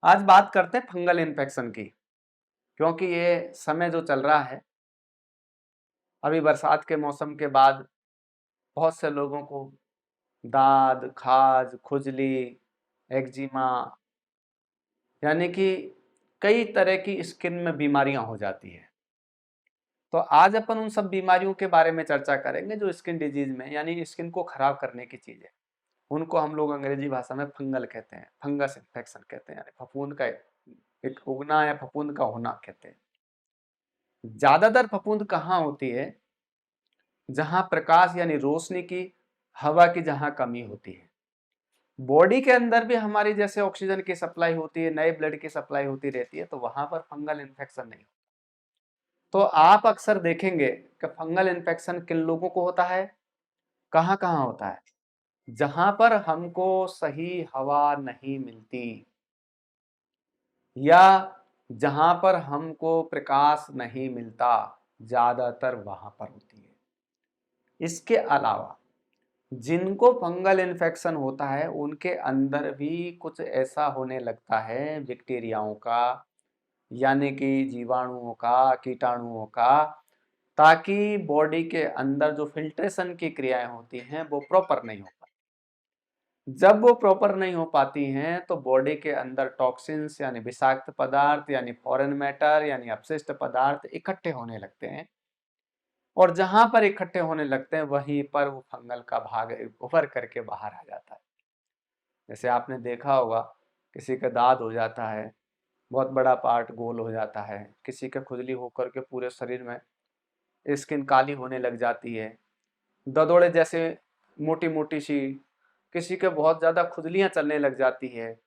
आज बात करते हैं फंगल इन्फेक्शन की, क्योंकि ये समय जो चल रहा है, अभी बरसात के मौसम के बाद बहुत से लोगों को दाद, खाज, खुजली, एक्जिमा, यानी कि कई तरह की स्किन में बीमारियां हो जाती है। तो आज अपन उन सब बीमारियों के बारे में चर्चा करेंगे जो स्किन डिजीज में, यानी स्किन को खराब करने की चीज है। उनको हम लोग अंग्रेजी भाषा में फंगल कहते हैं, फंगस इन्फेक्शन कहते हैं, यानी फफूंद का एक उगना या फफूंद का होना कहते हैं। ज्यादातर फफूंद कहाँ होती है? जहां प्रकाश यानी रोशनी की, हवा की जहां कमी होती है। बॉडी के अंदर भी हमारी जैसे ऑक्सीजन की सप्लाई होती है, नए ब्लड की सप्लाई होती रहती है, तो वहां पर फंगल इन्फेक्शन नहीं। तो आप अक्सर देखेंगे कि फंगल इन्फेक्शन किन लोगों को होता है, कहाँ कहाँ होता है? जहां पर हमको सही हवा नहीं मिलती, या जहां पर हमको प्रकाश नहीं मिलता, ज्यादातर वहां पर होती है। इसके अलावा जिनको फंगल इन्फेक्शन होता है उनके अंदर भी कुछ ऐसा होने लगता है, बैक्टीरियाओं का, यानी कि जीवाणुओं का, कीटाणुओं का, ताकि बॉडी के अंदर जो फिल्ट्रेशन की क्रियाएं होती हैं वो प्रॉपर नहीं हो पाती। जब वो प्रॉपर नहीं हो पाती हैं तो बॉडी के अंदर टॉक्सिन्स यानी विषाक्त पदार्थ, यानी फॉरेन मैटर, यानी अपशिष्ट पदार्थ इकट्ठे होने लगते हैं, और जहां पर इकट्ठे होने लगते हैं वहीं पर वो फंगल का भाग उभर करके बाहर आ जाता है। जैसे आपने देखा होगा, किसी का दाद हो जाता है, बहुत बड़ा पार्ट गोल हो जाता है, किसी का खुजली होकर के पूरे शरीर में स्किन काली होने लग जाती है, ददोड़े जैसे मोटी मोटी सी, किसी के बहुत ज़्यादा खुजलियाँ चलने लग जाती है।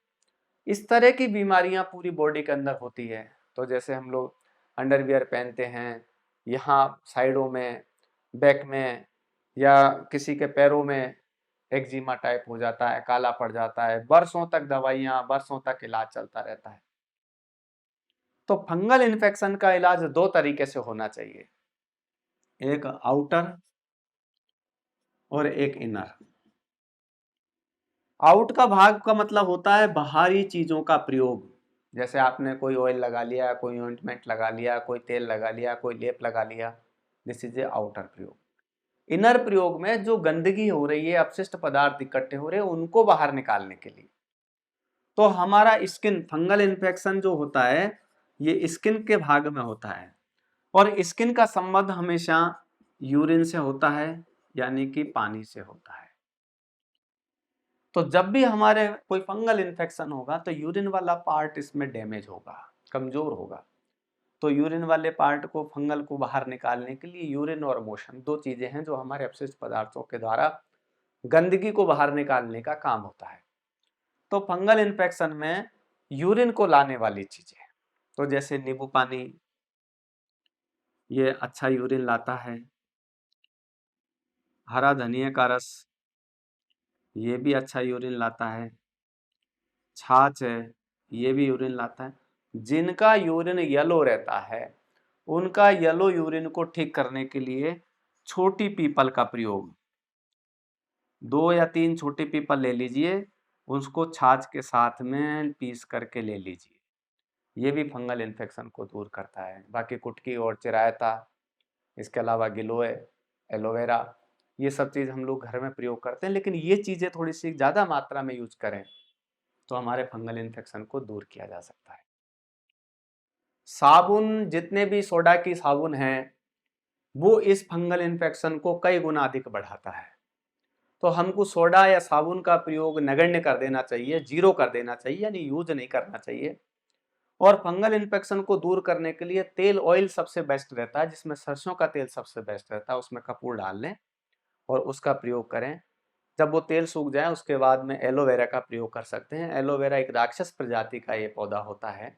इस तरह की बीमारियां पूरी बॉडी के अंदर होती है। तो जैसे हम लोग अंडरवियर पहनते हैं, यहाँ साइडों में, बैक में, या किसी के पैरों में एक्जिमा टाइप हो जाता है, काला पड़ जाता है, बरसों तक दवाइयाँ, बरसों तक इलाज चलता रहता है। तो फंगल इन्फेक्शन का इलाज दो तरीके से होना चाहिए, एक आउटर और एक इनर। आउट का भाग का मतलब होता है बाहरी चीजों का प्रयोग। जैसे आपने कोई ऑयल लगा लिया, कोई ऑइंटमेंट लगा लिया, कोई तेल लगा लिया, कोई लेप लगा लिया, दिस इज ए आउटर प्रयोग। इनर प्रयोग में जो गंदगी हो रही है, अपशिष्ट पदार्थ इकट्ठे हो रहे हैं, उनको बाहर निकालने के लिए। तो हमारा स्किन फंगल इन्फेक्शन जो होता है ये स्किन के भाग में होता है, और स्किन का संबंध हमेशा यूरिन से होता है, यानी कि पानी से होता है। तो जब भी हमारे कोई फंगल इन्फेक्शन होगा तो यूरिन वाला पार्ट इसमें डैमेज होगा, कमजोर होगा। तो यूरिन वाले पार्ट को, फंगल को बाहर निकालने के लिए यूरिन और मोशन दो चीजें हैं जो हमारे अपशिष्ट पदार्थों के द्वारा गंदगी को बाहर निकालने का काम होता है। तो फंगल इन्फेक्शन में यूरिन को लाने वाली चीजें, तो जैसे नींबू पानी, ये अच्छा यूरिन लाता है। हरा धनिया का रस, ये भी अच्छा यूरिन लाता है। छाछ है, ये भी यूरिन लाता है। जिनका यूरिन येलो रहता है उनका येलो यूरिन को ठीक करने के लिए छोटी पीपल का प्रयोग, 2 या 3 छोटी पीपल ले लीजिए, उसको छाछ के साथ में पीस करके ले लीजिए, ये भी फंगल इन्फेक्शन को दूर करता है। बाकी कुटकी और चिरायता, इसके अलावा गिलोय, एलोवेरा, ये सब चीज़ हम लोग घर में प्रयोग करते हैं, लेकिन ये चीज़ें थोड़ी सी ज़्यादा मात्रा में यूज करें तो हमारे फंगल इन्फेक्शन को दूर किया जा सकता है। साबुन, जितने भी सोडा की साबुन हैं, वो इस फंगल इन्फेक्शन को कई गुना अधिक बढ़ाता है। तो हमको सोडा या साबुन का प्रयोग नगण्य कर देना चाहिए, जीरो कर देना चाहिए, यानी यूज नहीं करना चाहिए। और फंगल इन्फेक्शन को दूर करने के लिए तेल, ऑयल सबसे बेस्ट रहता है, जिसमें सरसों का तेल सबसे बेस्ट रहता है, उसमें कपूर डाल लें और उसका प्रयोग करें। जब वो तेल सूख जाए उसके बाद में एलोवेरा का प्रयोग कर सकते हैं। एलोवेरा एक राक्षस प्रजाति का ये पौधा होता है,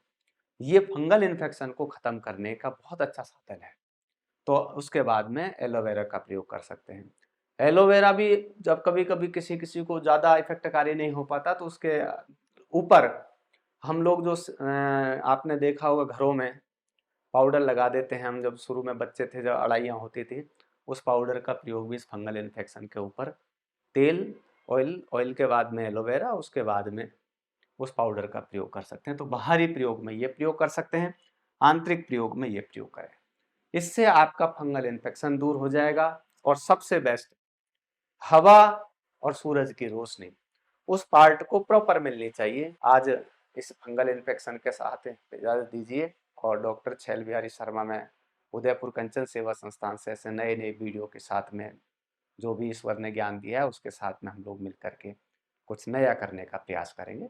ये फंगल इन्फेक्शन को खत्म करने का बहुत अच्छा साधन है। तो उसके बाद में एलोवेरा का प्रयोग कर सकते हैं। एलोवेरा भी जब कभी कभी किसी किसी को ज़्यादा इफेक्टकारी नहीं हो पाता तो उसके ऊपर हम लोग जो आपने देखा होगा घरों में पाउडर लगा देते हैं, हम जब शुरू में बच्चे थे, जब अड़ाइयाँ होती थी, उस पाउडर का प्रयोग भी इस फंगल इन्फेक्शन के ऊपर, तेल, ऑयल, ऑयल के बाद में एलोवेरा, उसके बाद में उस पाउडर का प्रयोग कर सकते हैं। तो बाहरी प्रयोग में ये प्रयोग कर सकते हैं, आंतरिक प्रयोग में ये प्रयोग करें। इससे आपका फंगल इन्फेक्शन दूर हो जाएगा। और सबसे बेस्ट, हवा और सूरज की रोशनी उस पार्ट को प्रॉपर मिलनी चाहिए। आज इस फंगल इन्फेक्शन के साथ इजाज़त दीजिए। और डॉक्टर छैल बिहारी शर्मा में उदयपुर कंचन सेवा संस्थान से ऐसे नए नए वीडियो के साथ में जो भी ईश्वर ने ज्ञान दिया है उसके साथ में हम लोग मिल करके कुछ नया करने का प्रयास करेंगे।